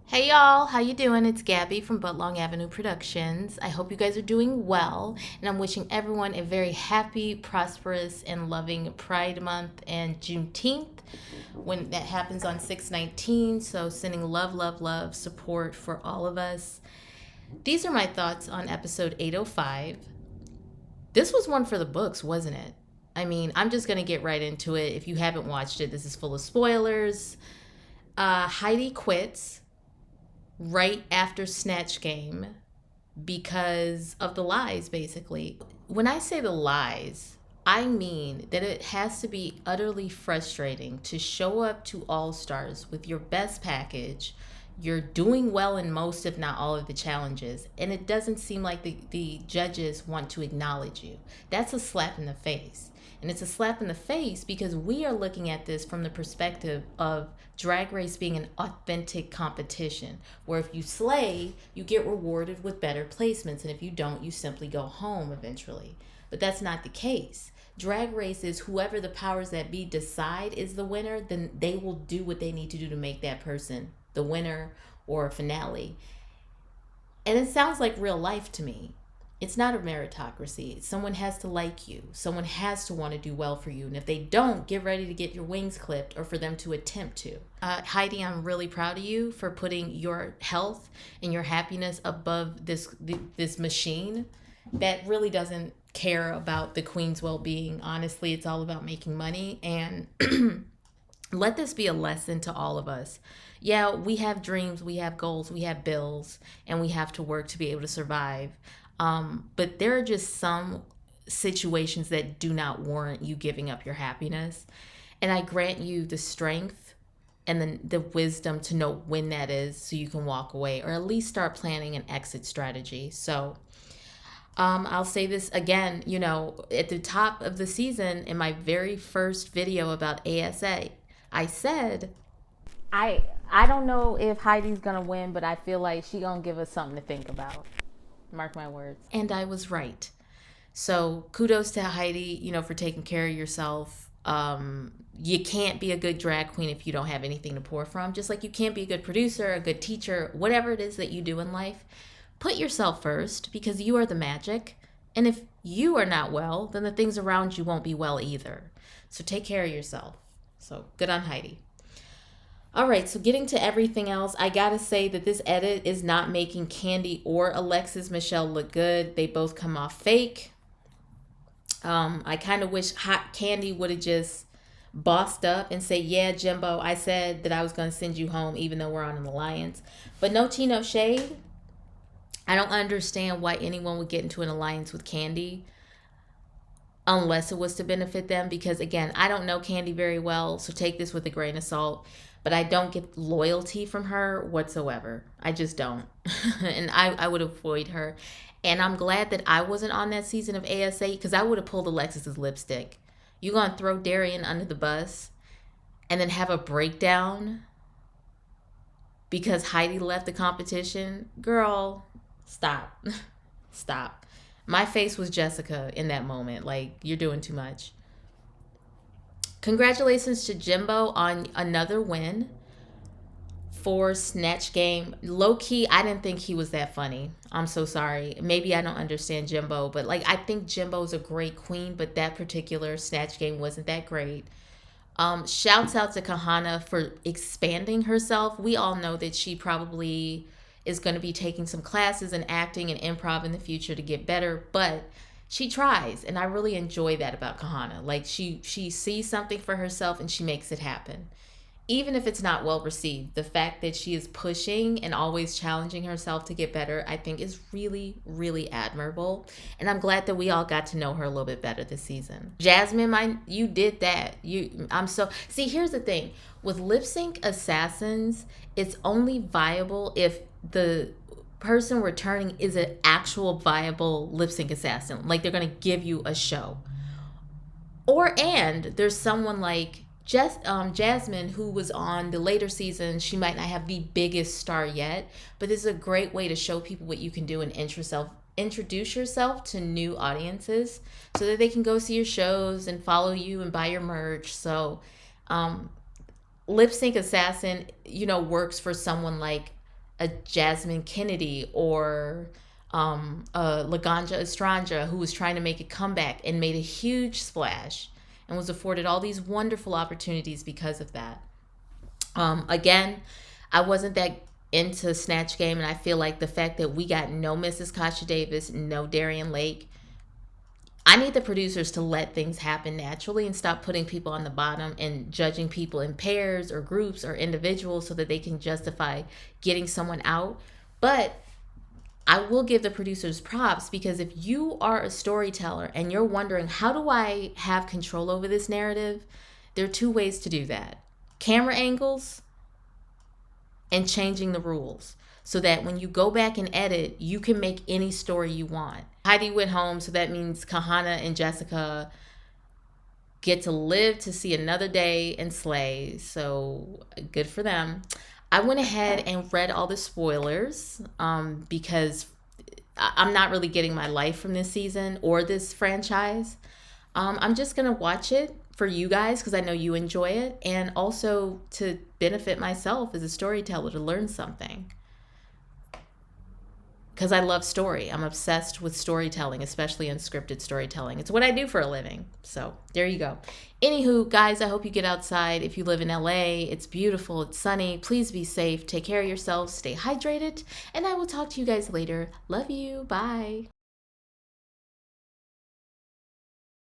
Hey y'all, how you doing? It's Gabby from Long Avenue Productions. I hope you guys are doing well, and I'm wishing everyone a very happy, prosperous, and loving Pride Month and Juneteenth when that happens on 6/19. So sending love, love, love, support for all of us. These are my thoughts on episode 805. This was one for the books, wasn't it? I mean, I'm just gonna get right into it. If you haven't watched it, this is full of spoilers. Heidi quits right after Snatch Game because of the lies, basically. When I say the lies, I mean that it has to be utterly frustrating to show up to All Stars with your best package. You're doing well in most, if not all, of the challenges, and it doesn't seem like the judges want to acknowledge you. That's a slap in the face. And it's a slap in the face because we are looking at this from the perspective of Drag Race being an authentic competition where if you slay, you get rewarded with better placements, and if you don't, you simply go home eventually. But that's not the case. Drag Race is whoever the powers that be decide is the winner, then they will do what they need to do to make that person the winner or a finale. And it sounds like real life to me. It's not a meritocracy. Someone has to like you. Someone has to want to do well for you. And if they don't, get ready to get your wings clipped or for them to attempt to. Heidi, I'm really proud of you for putting your health and your happiness above this machine that really doesn't care about the queen's well-being. Honestly, it's all about making money. And let this be a lesson to all of us. Yeah, we have dreams, we have goals, we have bills, and we have to work to be able to survive. But there are just some situations that do not warrant you giving up your happiness. And I grant you the strength and the wisdom to know when that is so you can walk away or at least start planning an exit strategy. So I'll say this again, at the top of the season in my very first video about ASA, I said, I don't know if Heidi's gonna win, but I feel like she gonna give us something to think about. Mark my words. And I was right. So kudos to Heidi, for taking care of yourself. You can't be a good drag queen if you don't have anything to pour from. Just like you can't be a good producer, a good teacher, whatever it is that you do in life. Put yourself first because you are the magic. And if you are not well, then the things around you won't be well either. So take care of yourself. So good on Heidi. All right, so getting to everything else, I gotta say that this edit is not making Candy or Alexis Michelle look good. They both come off fake. I kind of wish Hot Candy would have just bossed up and say, yeah, Jimbo, I said that I was going to send you home even though we're on an alliance. But no tea, no shade. I don't understand why anyone would get into an alliance with Candy unless it was to benefit them because, again, I don't know Candy very well, so take this with a grain of salt. But I don't get loyalty from her whatsoever. I just don't. And I would avoid her. And I'm glad that I wasn't on that season of ASA because I would have pulled Alexis's lipstick. You gonna throw Darian under the bus and then have a breakdown because Heidi left the competition? Girl, stop. Stop. My face was Jessica in that moment. Like, you're doing too much. Congratulations to Jimbo on another win for Snatch Game. Low key, I didn't think he was that funny. I'm so sorry. Maybe I don't understand Jimbo, but I think Jimbo's a great queen, but that particular Snatch Game wasn't that great. Shouts out to Kahana for expanding herself. We all know that she probably is going to be taking some classes in acting and improv in the future to get better, but she tries, and I really enjoy that about Kahana. She sees something for herself and she makes it happen. Even if it's not well received, the fact that she is pushing and always challenging herself to get better, I think is really, really admirable. And I'm glad that we all got to know her a little bit better this season. Jasmine, you did that. See, here's the thing. With Lip Sync Assassins, it's only viable if the person returning is an actual viable lip sync assassin. They're going to give you a show. And there's someone like Jasmine, who was on the later seasons. She might not have the biggest star yet, but this is a great way to show people what you can do and introduce yourself to new audiences so that they can go see your shows and follow you and buy your merch. So Lip Sync Assassin, works for someone like a Jasmine Kennedy or Laganja Estranja, who was trying to make a comeback and made a huge splash and was afforded all these wonderful opportunities because of that. Again, I wasn't that into Snatch Game, and I feel like the fact that we got no Mrs. Kasha Davis, no Darian Lake, I need the producers to let things happen naturally and stop putting people on the bottom and judging people in pairs or groups or individuals so that they can justify getting someone out. But I will give the producers props, because if you are a storyteller and you're wondering, how do I have control over this narrative? There are two ways to do that: camera angles and changing the rules, so that when you go back and edit, you can make any story you want. Heidi went home, so that means Kahana and Jessica get to live to see another day and slay. So good for them. I went ahead and read all the spoilers because I'm not really getting my life from this season or this franchise. I'm just going to watch it for you guys because I know you enjoy it, and also to benefit myself as a storyteller, to learn something. Because I love story. I'm obsessed with storytelling, especially unscripted storytelling. It's what I do for a living. So there you go. Anywho, guys, I hope you get outside. If you live in LA, it's beautiful, it's sunny. Please be safe. Take care of yourselves. Stay hydrated. And I will talk to you guys later. Love you. Bye.